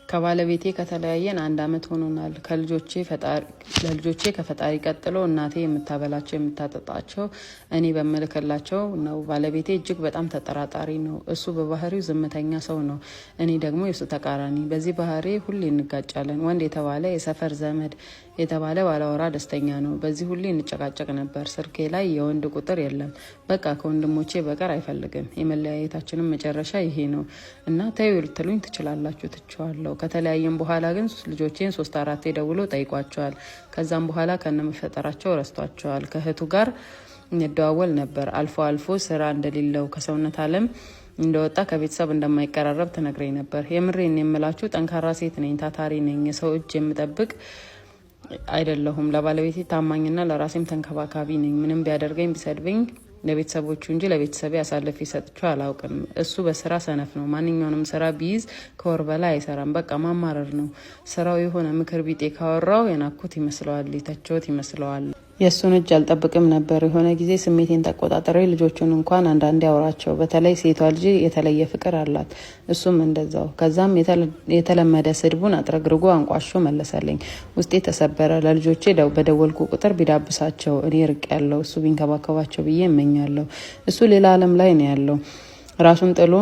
ከባለቤቴ ከተለያየን 1 አመት ሆኖናል። ለልጆቼ ከፈጣሪ ቀጥሎ እናቴ የምታበላቸው የምታጠጣቸው እኔ በመልከላቸው ነው። ባለቤቴ እጅግ በጣም ተጠራጣሪ ነው። እሱ በባህሪው ዝምተኛ ሰው ነው። እኔ ደግሞ የሱ ተቃራኒ። በዚህ ባህሪ ሁሌ እንጋጫለን። ወንድ የተባለ የሰፈር ዘመድ የተባለ ባላወራ ደስተኛ ነው። በዚህ ሁሌ እንጨቃጨቅ ነበር። ስልኬ ላይ የወንድ ቁጥር የለም። በቃ ከወንድሞቼ በቀር አይፈልግም። የመለያየታችንም መጨረሻ ይሄ ነው እና ተይው ልትሉኝ ትችላላችሁ። ትችዋለሁ። ከተለያየም በኋላ ግን ልጆቼን 3-4 ደውሎ ጠይቋቸዋል። ከዛም በኋላ ከነመፈጠራቸው ረስቷቸዋል። ከእህቱ ጋር እንደዋወል ነበር። አልፎ አልፎ ስራ እንደሌለው ከሰውነት ዓለም እንደወጣ ከቤተሰብ እንደማይቀራረብ ትነግረኝ ነበር። የምሬን የምላችሁ ጠንካራ ሴት ነኝ፣ ታታሪ ነኝ፣ የሰው እጅ የምጠብቅ አይደለሁም። ለባለቤቴ ታማኝና ለራሴም ተንከባካቢ ነኝ። ምንም ቢያደርገኝ ቢሰድበኝ ለቤተሰቦቹ እንጂ ለቤተሰቤ አሳልፌ ሰጥቼው አላውቅም። እሱ በስራ ሰነፍ ነው። ማንኛውንም ስራ ቢይዝ ከወር በላይ አይሰራም። በቃ ማማረር ነው ስራው። የሆነ ምክር ቢጤ ካወራው የናኩት ይመስለዋል፣ የተቸውት ይመስለዋል። የእሱን እጅ አልጠብቅም ነበር። የሆነ ጊዜ ስሜቴን ተቆጣጠሬ ልጆቹን እንኳን አንዳንዴ አውራቸው። በተለይ ሴቷ ልጅ የተለየ ፍቅር አላት፣ እሱም እንደዛው። ከዛም የተለመደ ስድቡን አጥረግርጎ አንቋሾ መለሰልኝ። ውስጤ ተሰበረ። ለልጆቼ በደወልኩ ቁጥር ቢዳብሳቸው እኔ ርቅ ያለው እሱ ቢንከባከባቸው ብዬ እመኛለሁ። እሱ ሌላ ዓለም ላይ ነው ያለው። ራሱን ጥሎ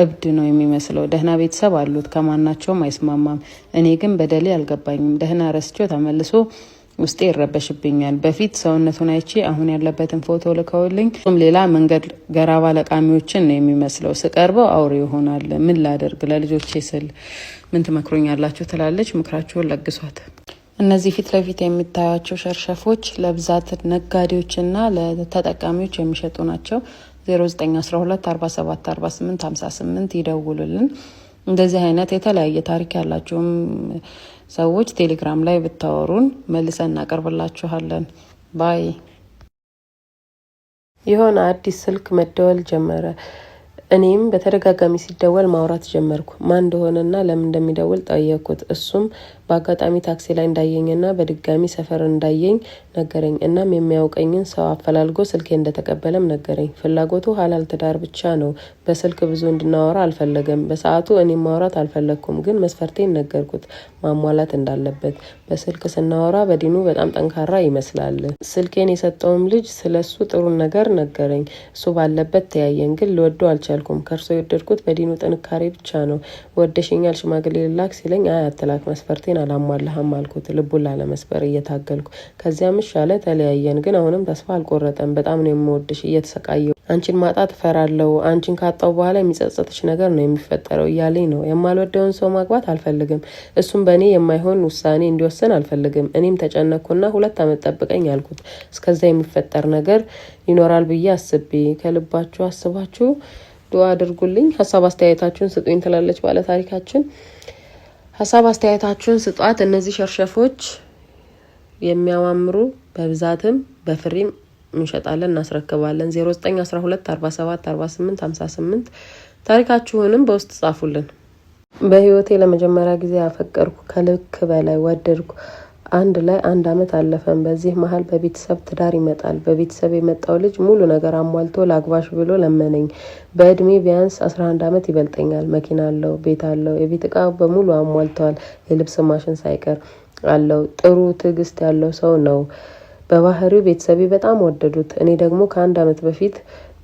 እብድ ነው የሚመስለው። ደህና ቤተሰብ አሉት፣ ከማናቸውም አይስማማም። እኔ ግን በደሌ አልገባኝም። ደህና ረስቼው ተመልሶ ውስጤ ይረበሽብኛል። በፊት ሰውነቱን አይቼ አሁን ያለበትን ፎቶ ልከውልኝ እሱም ሌላ መንገድ ገራባ ለቃሚዎችን ነው የሚመስለው። ስቀርበው አውሬ ይሆናል። ምን ላደርግ? ለልጆቼ ስል ምን ትመክሩኛላችሁ? ትላለች። ምክራችሁን ለግሷት። እነዚህ ፊት ለፊት የሚታያቸው ሸርሸፎች ለብዛት ነጋዴዎችና ለተጠቃሚዎች የሚሸጡ ናቸው። 0912 47 48 58 ይደውሉልን። እንደዚህ አይነት የተለያየ ታሪክ ያላቸውም ሰዎች ቴሌግራም ላይ ብታወሩን መልሰን እናቀርብላችኋለን። ባይ። የሆነ አዲስ ስልክ መደወል ጀመረ። እኔም በተደጋጋሚ ሲደወል ማውራት ጀመርኩ። ማን እንደሆነና ለምን እንደሚደውል ጠየቅኩት። እሱም በአጋጣሚ ታክሲ ላይ እንዳየኝና በድጋሚ ሰፈር እንዳየኝ ነገረኝ። እናም የሚያውቀኝን ሰው አፈላልጎ ስልኬ እንደተቀበለም ነገረኝ። ፍላጎቱ ሀላል ትዳር ብቻ ነው። በስልክ ብዙ እንድናወራ አልፈለገም። በሰዓቱ እኔም ማውራት አልፈለግኩም፣ ግን መስፈርቴን ነገርኩት ማሟላት እንዳለበት። በስልክ ስናወራ በዲኑ በጣም ጠንካራ ይመስላል። ስልኬን የሰጠውም ልጅ ስለሱ ጥሩ ነገር ነገረኝ። እሱ ባለበት ተያየን፣ ግን ልወደው አልቻልኩም። ከእርሶ የወደድኩት በዲኑ ጥንካሬ ብቻ ነው። ወደሽኛል ሽማግሌ ልላክ ሲለኝ አይ አትላክ፣ መስፈርቴን አላሟላህም አልኩት፣ ልቡን ላለመስበር እየታገልኩ። ከዚያም ሻለ ተለያየን። ግን አሁንም ተስፋ አልቆረጠም። በጣም ነው የምወድሽ፣ እየተሰቃየው አንቺን ማጣት እፈራለሁ፣ አንቺን ካጣው በኋላ የሚጸጸትሽ ነገር ነው የሚፈጠረው እያለኝ ነው። የማልወደውን ሰው ማግባት አልፈልግም። እሱም በእኔ የማይሆን ውሳኔ እንዲወስን አልፈልግም። እኔም ተጨነኩና 2 አመት ጠብቀኝ አልኩት። እስከዛ የሚፈጠር ነገር ይኖራል ብዬ አስቤ። ከልባችሁ አስባችሁ ዱአ አድርጉልኝ። ሀሳብ አስተያየታችሁን ስጡኝ ትላለች ባለ ታሪካችን። ሀሳብ አስተያየታችሁን ስጧት። እነዚህ ሸርሸፎች የሚያማምሩ በብዛትም በፍሪም እንሸጣለን፣ እናስረክባለን። 0912 47 48 58 ታሪካችሁንም በውስጥ ጻፉልን። በህይወቴ ለመጀመሪያ ጊዜ አፈቀርኩ፣ ከልክ በላይ ወደድኩ። አንድ ላይ 1 አመት አለፈን። በዚህ መሀል በቤተሰብ ትዳር ይመጣል። በቤተሰብ የመጣው ልጅ ሙሉ ነገር አሟልቶ ላግባሽ ብሎ ለመነኝ። በእድሜ ቢያንስ 11 አመት ይበልጠኛል። መኪና አለው፣ ቤት አለው፣ የቤት እቃ በሙሉ አሟልተዋል። የልብስ ማሽን ሳይቀር አለው። ጥሩ ትዕግስት ያለው ሰው ነው። በባህሪው ቤተሰቤ በጣም ወደዱት። እኔ ደግሞ ከ1 አመት በፊት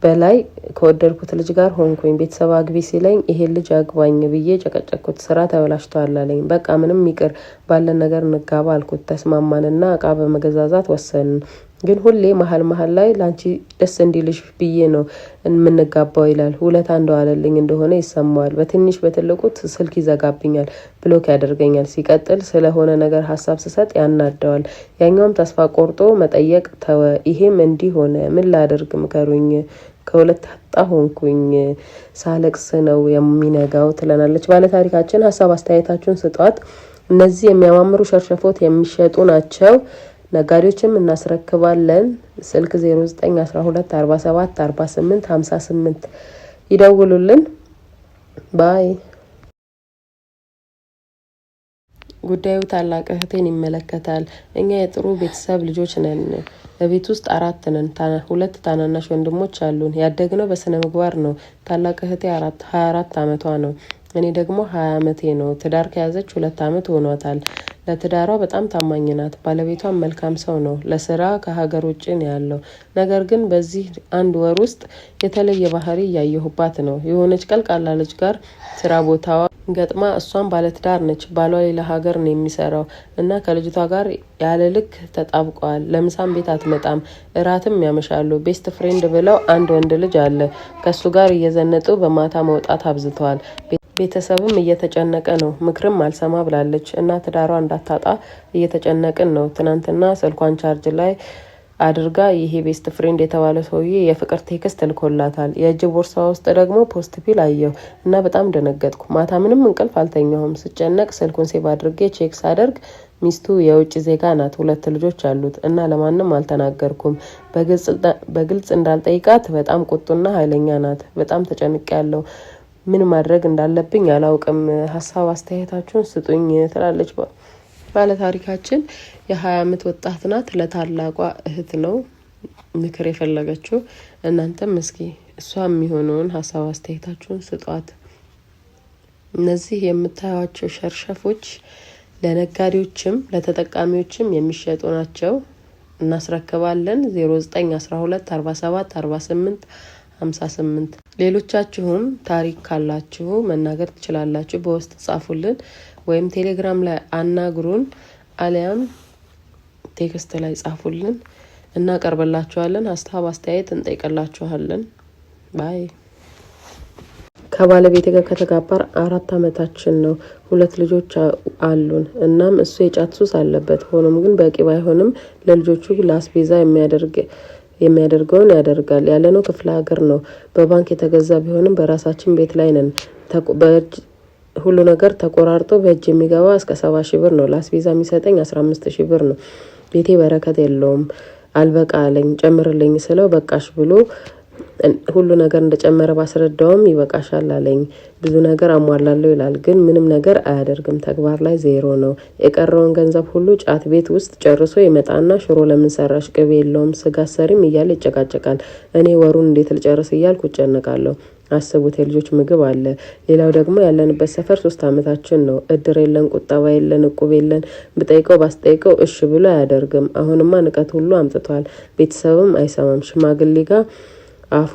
በላይ ከወደድኩት ልጅ ጋር ሆንኩኝ። ቤተሰብ አግቢ ሲለኝ ይሄ ልጅ አግባኝ ብዬ ጨቀጨቅኩት። ስራ ተበላሽቷል አለኝ። በቃ ምንም ይቅር ባለን ነገር እንጋባ አልኩት። ተስማማንና እቃ በመገዛዛት ወሰንን። ግን ሁሌ መሀል ላይ ላንቺ ደስ እንዲልሽ ብዬ ነው የምንጋባው ይላል። ውለታ እንደዋለልኝ እንደሆነ ይሰማዋል። በትንሽ በትልቁ ስልክ ይዘጋብኛል፣ ብሎክ ያደርገኛል። ሲቀጥል ስለሆነ ነገር ሀሳብ ስሰጥ ያናደዋል። ያኛውም ተስፋ ቆርጦ መጠየቅ ተወ። ይሄም እንዲህ ሆነ። ምን ላደርግ ምከሩኝ። ከሁለት አጣ ሆንኩኝ። ሳለቅስ ነው የሚነጋው ትለናለች ባለ ታሪካችን። ሀሳብ አስተያየታችሁን ስጧት። እነዚህ የሚያማምሩ ሸርሸፎት የሚሸጡ ናቸው። ነጋዴዎችም እናስረክባለን። ስልክ 0912 47 48 58 ይደውሉልን። ባይ። ጉዳዩ ታላቅ እህቴን ይመለከታል። እኛ የጥሩ ቤተሰብ ልጆች ነን። በቤት ውስጥ 4 ነን። 2 ታናናሽ ወንድሞች አሉን። ያደግነው በስነ ምግባር ነው። ታላቅ እህቴ 24 አመቷ ነው። እኔ ደግሞ 20 ዓመቴ ነው። ትዳር ከያዘች 2 ዓመት ሆኗታል። ለትዳሯ በጣም ታማኝ ናት። ባለቤቷም መልካም ሰው ነው። ለስራ ከሀገር ውጭ ነው ያለው። ነገር ግን በዚህ 1 ወር ውስጥ የተለየ ባህሪ እያየሁባት ነው። የሆነች ቀልቃላ ልጅ ጋር ስራ ቦታዋ ገጥማ፣ እሷም ባለትዳር ነች። ባሏ ሌላ ሀገር ነው የሚሰራው እና ከልጅቷ ጋር ያለ ልክ ተጣብቀዋል። ለምሳም ቤት አትመጣም፣ እራትም ያመሻሉ። ቤስት ፍሬንድ ብለው አንድ ወንድ ልጅ አለ። ከሱ ጋር እየዘነጡ በማታ መውጣት አብዝተዋል። ቤተሰብም እየተጨነቀ ነው። ምክርም አልሰማ ብላለች እና ትዳሯ እንዳታጣ እየተጨነቅን ነው። ትናንትና ስልኳን ቻርጅ ላይ አድርጋ ይሄ ቤስት ፍሬንድ የተባለ ሰውዬ የፍቅር ቴክስት ልኮላታል። የእጅ ቦርሳ ውስጥ ደግሞ ፖስት ፒል አየሁ እና በጣም ደነገጥኩ። ማታ ምንም እንቅልፍ አልተኛሁም። ስጨነቅ ስልኩን ሴቭ አድርጌ ቼክ ሳደርግ ሚስቱ የውጭ ዜጋ ናት። 2 ልጆች አሉት እና ለማንም አልተናገርኩም። በግልጽ እንዳልጠይቃት በጣም ቁጡና ኃይለኛ ናት። በጣም ተጨንቄያለሁ። ምን ማድረግ እንዳለብኝ አላውቅም። ሀሳብ አስተያየታችሁን ስጡኝ ትላለች ባለ ታሪካችን። የ20 ዓመት ወጣት ናት። ለታላቋ እህት ነው ምክር የፈለገችው። እናንተም እስኪ እሷ የሚሆነውን ሀሳብ አስተያየታችሁን ስጧት። እነዚህ የምታዩቸው ሸርሸፎች ለነጋዴዎችም ለተጠቃሚዎችም የሚሸጡ ናቸው። እናስረክባለን። 0912 47 48 58 ሌሎቻችሁም ታሪክ ካላችሁ መናገር ትችላላችሁ። በውስጥ ጻፉልን ወይም ቴሌግራም ላይ አናግሩን፣ አሊያም ቴክስት ላይ ጻፉልን፣ እናቀርብላችኋለን። ሀሳብ አስተያየት እንጠይቅላችኋለን። ባይ። ከባለቤቴ ጋር ከተጋባር 4 ዓመታችን ነው። 2 ልጆች አሉን። እናም እሱ የጫት ሱስ አለበት። ሆኖም ግን በቂ ባይሆንም ለልጆቹ ለአስቤዛ የሚያደርገውን ያደርጋል። ያለነው ክፍለ ሀገር ነው። በባንክ የተገዛ ቢሆንም በራሳችን ቤት ላይ ነን። ሁሉ ነገር ተቆራርጦ በእጅ የሚገባ እስከ 70 ሺህ ብር ነው። ለአስቤዛ የሚሰጠኝ 15 ሺህ ብር ነው። ቤቴ በረከት የለውም። አልበቃ አለኝ። ጨምርልኝ ስለው በቃሽ ብሎ ሁሉ ነገር እንደጨመረ ባስረዳውም ይበቃሻል አለኝ። ብዙ ነገር አሟላለሁ ይላል፣ ግን ምንም ነገር አያደርግም። ተግባር ላይ ዜሮ ነው። የቀረውን ገንዘብ ሁሉ ጫት ቤት ውስጥ ጨርሶ ይመጣና ሽሮ ለምን ሰራሽ፣ ቅቤ የለውም፣ ስጋ ሰሪም እያለ ይጨቃጨቃል። እኔ ወሩን እንዴት ልጨርስ እያልኩ እጨነቃለሁ። አስቡት፣ የልጆች ምግብ አለ። ሌላው ደግሞ ያለንበት ሰፈር 3 ዓመታችን ነው። እድር የለን፣ ቁጠባ የለን፣ እቁብ የለን። ብጠይቀው ባስጠይቀው እሺ ብሎ አያደርግም። አሁንማ ንቀት ሁሉ አምጥቷል። ቤተሰብም አይሰማም። ሽማግሌ ጋር አፉ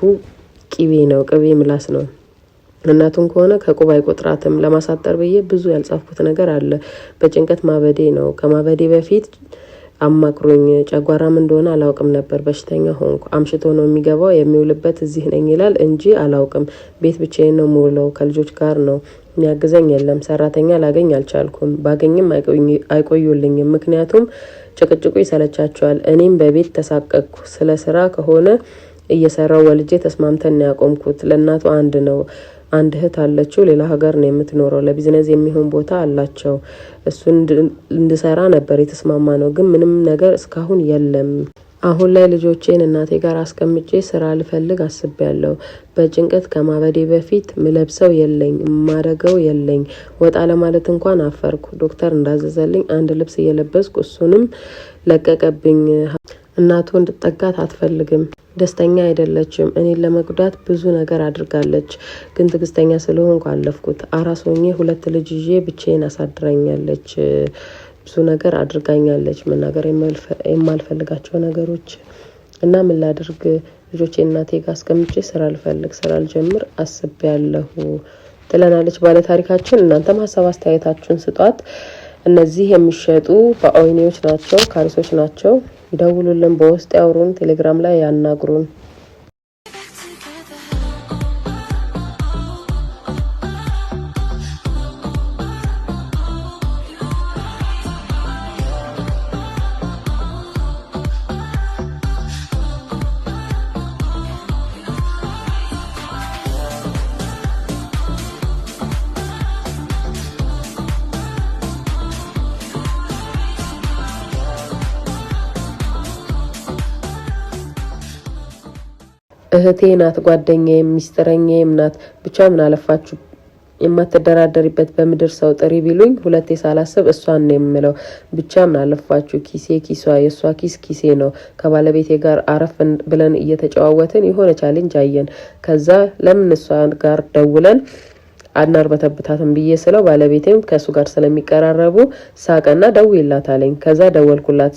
ቂቤ ነው፣ ቅቤ ምላስ ነው። እናቱን ከሆነ ከቁብ አይቆጥራትም። ለማሳጠር ብዬ ብዙ ያልጻፍኩት ነገር አለ። በጭንቀት ማበዴ ነው። ከማበዴ በፊት አማክሮኝ ጨጓራም እንደሆነ አላውቅም ነበር። በሽተኛ ሆንኩ። አምሽቶ ነው የሚገባው። የሚውልበት እዚህ ነኝ ይላል እንጂ አላውቅም። ቤት ብቻዬን ነው የምውለው። ከልጆች ጋር ነው። የሚያግዘኝ የለም። ሰራተኛ ላገኝ አልቻልኩም። ባገኝም አይቆዩልኝም። ምክንያቱም ጭቅጭቁ ይሰለቻቸዋል። እኔም በቤት ተሳቀቅኩ። ስለ ስራ ከሆነ እየሰራው ወልጄ ተስማምተን ያቆምኩት። ለእናቱ አንድ እህት አለችው። ሌላ ሀገር ነው የምትኖረው። ለቢዝነስ የሚሆን ቦታ አላቸው። እሱን እንድሰራ ነበር የተስማማ ነው፣ ግን ምንም ነገር እስካሁን የለም። አሁን ላይ ልጆቼን እናቴ ጋር አስቀምጬ ስራ ልፈልግ አስቤያለሁ። በጭንቀት ከማበዴ በፊት ምለብሰው የለኝ፣ ማደገው የለኝ። ወጣ ለማለት እንኳን አፈርኩ። ዶክተር እንዳዘዘልኝ አንድ ልብስ እየለበስኩ እሱንም ለቀቀብኝ። እናቱ እንድጠጋት አትፈልግም። ደስተኛ አይደለችም። እኔን ለመጉዳት ብዙ ነገር አድርጋለች፣ ግን ትዕግስተኛ ስለሆንኩ አለፍኩት። አራስ ሆኜ 2 ልጅ ይዤ ብቻዬን አሳድራኛለች። ብዙ ነገር አድርጋኛለች። መናገር የማልፈልጋቸው ነገሮች እና ምን ላድርግ? ልጆቼ እናቴ ጋር አስቀምጬ ስራ ልጀምር አስቤያለሁ ትለናለች ባለ ታሪካችን። እናንተም ሀሳብ አስተያየታችሁን ስጧት። እነዚህ የሚሸጡ በኦይኔዎች ናቸው፣ ካሪሶች ናቸው። ይደውሉልን፣ በውስጥ ያውሩን፣ ቴሌግራም ላይ ያናግሩን። እህቴ ናት፣ ጓደኛዬም ሚስጥረኛዬም ናት። ብቻ ምን አለፋችሁ የማትደራደሪበት በምድር ሰው ጥሪ ቢሉኝ 2 ሳላስብ እሷን ነው የምለው። ብቻ ምን አለፋችሁ ኪሴ ኪሷ፣ የእሷ ኪስ ኪሴ ነው። ከባለቤቴ ጋር አረፍ ብለን እየተጨዋወትን የሆነ ቻሌንጅ አየን። ከዛ ለምን እሷ ጋር ደውለን አናርበተብታትም ብዬ ስለው ባለቤቴም ከሱ ጋር ስለሚቀራረቡ ሳቀና ደውይላታለኝ። ከዛ ደወልኩላት።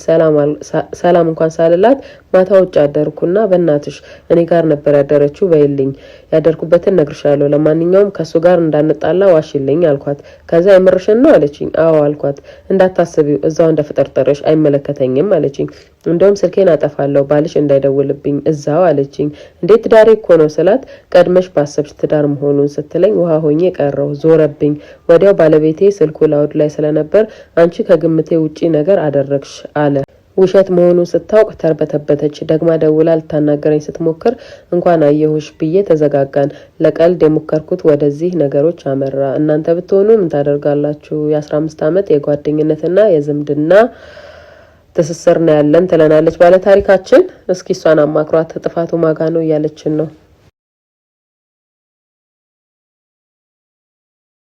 ሰላም እንኳን ሳልላት ማታ ውጭ አደርኩና በእናትሽ እኔ ጋር ነበር ያደረችው በይልኝ፣ ያደርኩበትን ነግርሻለሁ። ለማንኛውም ከሱ ጋር እንዳንጣላ ዋሽልኝ አልኳት። ከዛ የምርሽን ነው አለችኝ። አዎ አልኳት። እንዳታስቢው እዛው እንደፈጠርጠረሽ አይመለከተኝም አለችኝ። እንደውም ስልኬን አጠፋለሁ ባልሽ እንዳይደውልብኝ እዛው አለችኝ። እንዴት ትዳሬ እኮ ነው ስላት ቀድመሽ ባሰብሽ ትዳር መሆኑን ስትለኝ ውሃ ሆኜ ቀረው፣ ዞረብኝ። ወዲያው ባለቤቴ ስልኩ ላውድ ላይ ስለነበር አንቺ ከግምቴ ውጪ ነገር አደረግሽ አለ። ውሸት መሆኑን ስታውቅ ተርበተበተች። ደግማ ደውላ ልታናገረኝ ስትሞክር እንኳን አየሁሽ ብዬ ተዘጋጋን። ለቀልድ የሞከርኩት ወደዚህ ነገሮች አመራ። እናንተ ብትሆኑ ምን ታደርጋላችሁ? የ15 ዓመት የጓደኝነትና የዝምድና ትስስር ነው ያለን ትለናለች ባለ ታሪካችን። እስኪ እሷን አማክሯት ጥፋቱ ማጋ ነው እያለችን ነው።